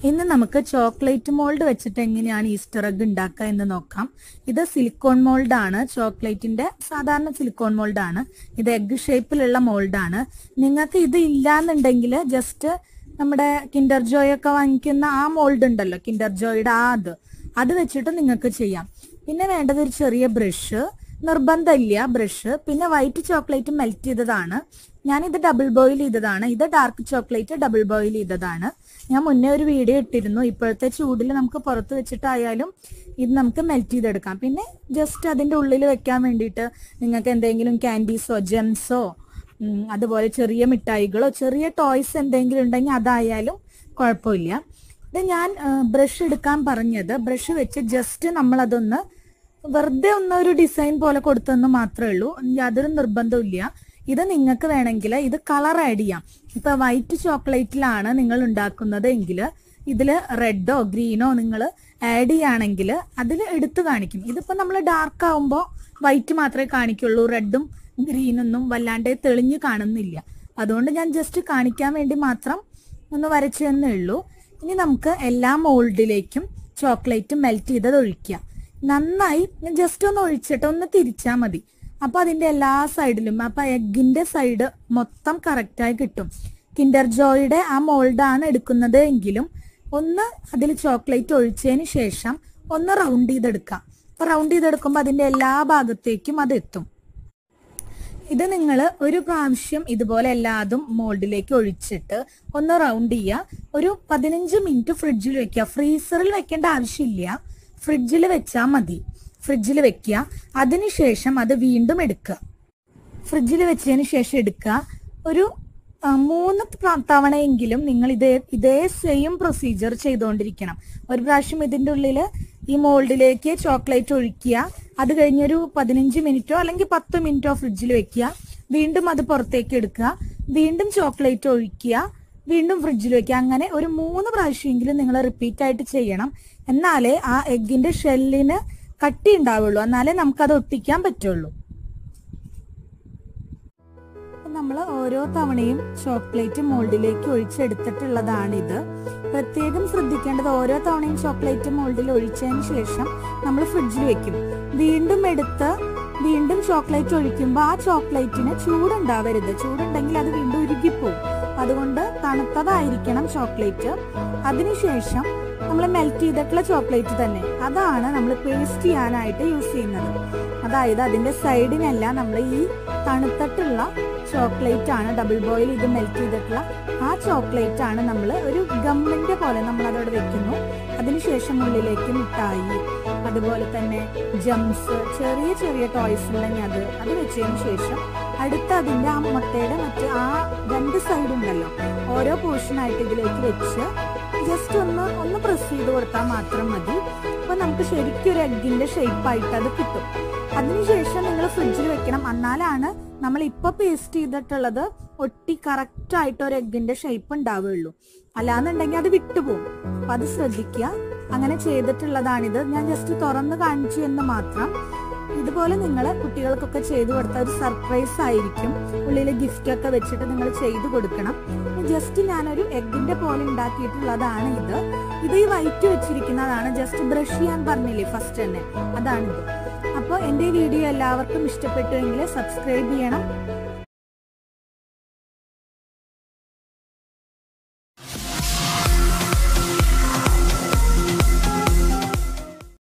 ഇന്ന് നമുക്ക് chocolate mould വെച്ചിട്ട് എങ്ങനെയാണ് ഈസ്റ്റർ എഗ് ഉണ്ടാക്കുക എന്ന് നോക്കാം. ഇത് സിലിക്കോൺ മോൾഡ് ആണ്. ചോക്ലേറ്റിന്റെ സാധാരണ സിലിക്കോൺ മോൾഡ് ആണ്. ഇത് എഗ് ഷേപ്പിലുള്ള മോൾഡ് ആണ്. നിങ്ങൾക്ക് ഇത് ഇല്ലാന്നുണ്ടെങ്കിൽ ജസ്റ്റ് നമ്മുടെ കിൻഡർ ജോയ് ഒക്കെ വാങ്ങിക്കുന്ന ആ മോൾഡ് ഉണ്ടല്ലോ, കിൻഡർ ജോയുടെ അത് വെച്ചിട്ട് നിങ്ങൾക്ക് ചെയ്യാം. പിന്നെ വേണ്ടത് ഒരു ചെറിയ ബ്രഷ്, നിർബന്ധമില്ല ബ്രഷ്. പിന്നെ വൈറ്റ് ചോക്ലേറ്റ് മെൽറ്റ് ചെയ്തതാണ്. ഞാനിത് ഡബിൾ ബോയിൽ ചെയ്തതാണ്. ഇത് ഡാർക്ക് ചോക്ലേറ്റ് ഡബിൾ ബോയിൽ ചെയ്തതാണ്. ഞാൻ മുന്നേ ഒരു വീഡിയോ ഇട്ടിരുന്നു. ഇപ്പോഴത്തെ ചൂടിൽ നമുക്ക് പുറത്ത് വെച്ചിട്ടായാലും ഇത് നമുക്ക് മെൽറ്റ് ചെയ്തെടുക്കാം. പിന്നെ ജസ്റ്റ് അതിൻ്റെ ഉള്ളിൽ വെക്കാൻ വേണ്ടിയിട്ട് നിങ്ങൾക്ക് എന്തെങ്കിലും ക്യാൻഡീസോ ജെംസോ അതുപോലെ ചെറിയ മിഠായികളോ ചെറിയ ടോയ്സ് എന്തെങ്കിലും ഉണ്ടെങ്കിൽ അതായാലും കുഴപ്പമില്ല. ഇത് ഞാൻ ബ്രഷ് എടുക്കാൻ പറഞ്ഞത്, ബ്രഷ് വെച്ച് ജസ്റ്റ് നമ്മളതൊന്ന് വെറുതെ ഒന്നൊരു ഡിസൈൻ പോലെ കൊടുത്തെന്ന് മാത്രമേ ഉള്ളൂ. യാതൊരു നിർബന്ധമില്ല. ഇത് നിങ്ങൾക്ക് വേണമെങ്കിൽ ഇത് കളർ ആഡ് ചെയ്യാം. ഇപ്പൊ വൈറ്റ് ചോക്ലേറ്റിലാണ് നിങ്ങൾ ഉണ്ടാക്കുന്നത് എങ്കിൽ ഇതിൽ റെഡോ ഗ്രീനോ നിങ്ങൾ ആഡ് ചെയ്യുകയാണെങ്കിൽ അതിൽ എടുത്തു കാണിക്കും. ഇതിപ്പോ നമ്മൾ ഡാർക്ക് ആവുമ്പോൾ വൈറ്റ് മാത്രമേ കാണിക്കുള്ളൂ, റെഡും ഗ്രീനൊന്നും വല്ലാണ്ട് തെളിഞ്ഞു കാണുന്നില്ല. അതുകൊണ്ട് ഞാൻ ജസ്റ്റ് കാണിക്കാൻ വേണ്ടി മാത്രം ഒന്ന് വരച്ചെന്നേ ഉള്ളൂ. ഇനി നമുക്ക് എല്ലാ മോൾഡിലേക്കും ചോക്ലേറ്റ് മെൽറ്റ് ചെയ്തത് ഒഴിക്കുക. നന്നായി ജസ്റ്റ് ഒന്ന് ഒഴിച്ചിട്ട് ഒന്ന് തിരിച്ചാൽ മതി. അപ്പൊ അതിന്റെ എല്ലാ സൈഡിലും അപ്പൊ എഗിന്റെ സൈഡ് മൊത്തം കറക്റ്റായി കിട്ടും. കിൻഡർ ജോയുടെ ആ മോൾഡാണ് എടുക്കുന്നത് എങ്കിലും ഒന്ന് അതിൽ ചോക്ലേറ്റ് ഒഴിച്ചതിന് ശേഷം ഒന്ന് റൗണ്ട് ചെയ്തെടുക്കാം. അപ്പൊ റൗണ്ട് ചെയ്തെടുക്കുമ്പോൾ അതിന്റെ എല്ലാ ഭാഗത്തേക്കും അത് എത്തും. ഇത് നിങ്ങൾ ഒരു പ്രാവശ്യം ഇതുപോലെ എല്ലാതും മോൾഡിലേക്ക് ഒഴിച്ചിട്ട് ഒന്ന് റൗണ്ട് ചെയ്യുക. ഒരു 15 മിനിറ്റ് ഫ്രിഡ്ജിൽ വെക്കുക. ഫ്രീസറിൽ വെക്കേണ്ട ആവശ്യമില്ല, ഫ്രിഡ്ജിൽ വെച്ചാൽ മതി. ഫ്രിഡ്ജിൽ വെക്കുക. അതിനുശേഷം അത് വീണ്ടും എടുക്കുക. ഫ്രിഡ്ജിൽ വെച്ചതിന് ശേഷം എടുക്കുക. ഒരു 3 തവണയെങ്കിലും നിങ്ങൾ ഇതേ സെയിം പ്രൊസീജിയർ ചെയ്തുകൊണ്ടിരിക്കണം. ഒരു പ്രാവശ്യം ഇതിൻ്റെ ഉള്ളിൽ ഈ മോൾഡിലേക്ക് ചോക്ലേറ്റ് ഒഴിക്കുക. അത് കഴിഞ്ഞൊരു 15 മിനിറ്റോ അല്ലെങ്കിൽ 10 മിനിറ്റോ ഫ്രിഡ്ജിൽ വെക്കുക. വീണ്ടും അത് പുറത്തേക്ക് എടുക്കുക. വീണ്ടും ചോക്ലേറ്റ് ഒഴിക്കുക. വീണ്ടും ഫ്രിഡ്ജിൽ വെക്കുക. അങ്ങനെ ഒരു 3 പ്രാവശ്യമെങ്കിലും നിങ്ങൾ റിപ്പീറ്റ് ആയിട്ട് ചെയ്യണം. എന്നാലേ ആ എഗ്ഗിന്റെ ഷെല്ലിന് കട്ടി ഉണ്ടാവുള്ളൂ, എന്നാലേ നമുക്കത് ഒട്ടിക്കാൻ പറ്റുള്ളൂ. നമ്മൾ ഓരോ തവണയും ചോക്ലേറ്റ് മോൾഡിലേക്ക് ഒഴിച്ചെടുത്തിട്ടുള്ളതാണിത്. പ്രത്യേകം ശ്രദ്ധിക്കേണ്ടത് ഓരോ തവണയും ചോക്ലേറ്റ് മോൾഡിൽ ഒഴിച്ചതിന് ശേഷം നമ്മൾ ഫ്രിഡ്ജിൽ വെക്കും. വീണ്ടും എടുത്ത് വീണ്ടും ചോക്ലേറ്റ് ഒഴിക്കുമ്പോൾ ആ ചോക്ലേറ്റിന് ചൂടുണ്ടാവരുത്. ചൂടുണ്ടെങ്കിൽ അത് വീണ്ടും ഉരുകിപ്പോവും. അതുകൊണ്ട് തണുത്തതായിരിക്കണം ചോക്ലേറ്റ്. അതിനുശേഷം നമ്മൾ മെൽറ്റ് ചെയ്തിട്ടുള്ള ചോക്ലേറ്റ് തന്നെ അതാണ് നമ്മൾ പേസ്റ്റ് ചെയ്യാനായിട്ട് യൂസ് ചെയ്യുന്നത്. അതായത് അതിന്റെ സൈഡിനല്ല, നമ്മൾ ഈ തണുത്തിട്ടുള്ള ചോക്ലേറ്റ് ആണ് ഡബിൾ ബോയിൽ ഇത് മെൽറ്റ് ചെയ്തിട്ടുള്ള ആ ചോക്ലേറ്റ് ആണ് നമ്മൾ ഒരു ഗമ്മിന്റെ പോലെ നമ്മൾ അതോടെ വെക്കുന്നു. അതിനുശേഷം ഉള്ളിലേക്ക് മിഠായി അതുപോലെ തന്നെ ജംസ് ചെറിയ ചെറിയ ടോയ്സ് ഉണ്ടെങ്കിൽ അത് വെച്ചതിന് ശേഷം അടുത്ത അതിന്റെ ആ മുട്ടയുടെ മറ്റ് ആ 2 സൈഡ് ഉണ്ടല്ലോ, ഓരോ പോർഷനായിട്ട് ഇതിലേക്ക് വെച്ച് ജസ്റ്റ് ഒന്ന് പ്രസ് ചെയ്ത് കൊടുത്താൽ മാത്രം മതി. അപ്പൊ നമുക്ക് ശരിക്കും ഒരു എഗ്ഗിന്റെ ഷേപ്പായിട്ട് അത് കിട്ടും. അതിനുശേഷം നിങ്ങൾ ഫ്രിഡ്ജിൽ വെക്കണം. എന്നാലാണ് നമ്മൾ ഇപ്പൊ പേസ്റ്റ് ചെയ്തിട്ടുള്ളത് ഒട്ടി കറക്റ്റ് ആയിട്ട് ഒരു എഗ്ഗിന്റെ ഷേപ്പ് ഉണ്ടാവുകയുള്ളൂ. അല്ലാന്നുണ്ടെങ്കിൽ അത് വിട്ടുപോകും. അപ്പൊ അത് ശ്രദ്ധിക്കുക. അങ്ങനെ ചെയ്തിട്ടുള്ളതാണിത്. ഞാൻ ജസ്റ്റ് തുറന്ന് കാണിച്ചു എന്ന് മാത്രം. ഇതുപോലെ നിങ്ങൾ കുട്ടികൾക്കൊക്കെ ചെയ്തു കൊടുത്ത ഒരു സർപ്രൈസ് ആയിരിക്കും. ഉള്ളിൽ ഗിഫ്റ്റ് ഒക്കെ വെച്ചിട്ട് നിങ്ങൾ ചെയ്തു കൊടുക്കണം. ജസ്റ്റ് ഞാനൊരു എഗ്ഗിന്റെ പോലെ ഉണ്ടാക്കിയിട്ടുള്ളതാണ് ഇത്. ഈ വൈറ്റ് വെച്ചിരിക്കുന്നതാണ്. ജസ്റ്റ് ബ്രഷ് ചെയ്യാൻ പറഞ്ഞില്ലേ ഫസ്റ്റ് തന്നെ, അതാണിത്. അപ്പോൾ എൻ്റെ വീഡിയോ എല്ലാവർക്കും ഇഷ്ടപ്പെട്ടുവെങ്കിൽ സബ്സ്ക്രൈബ് ചെയ്യണം.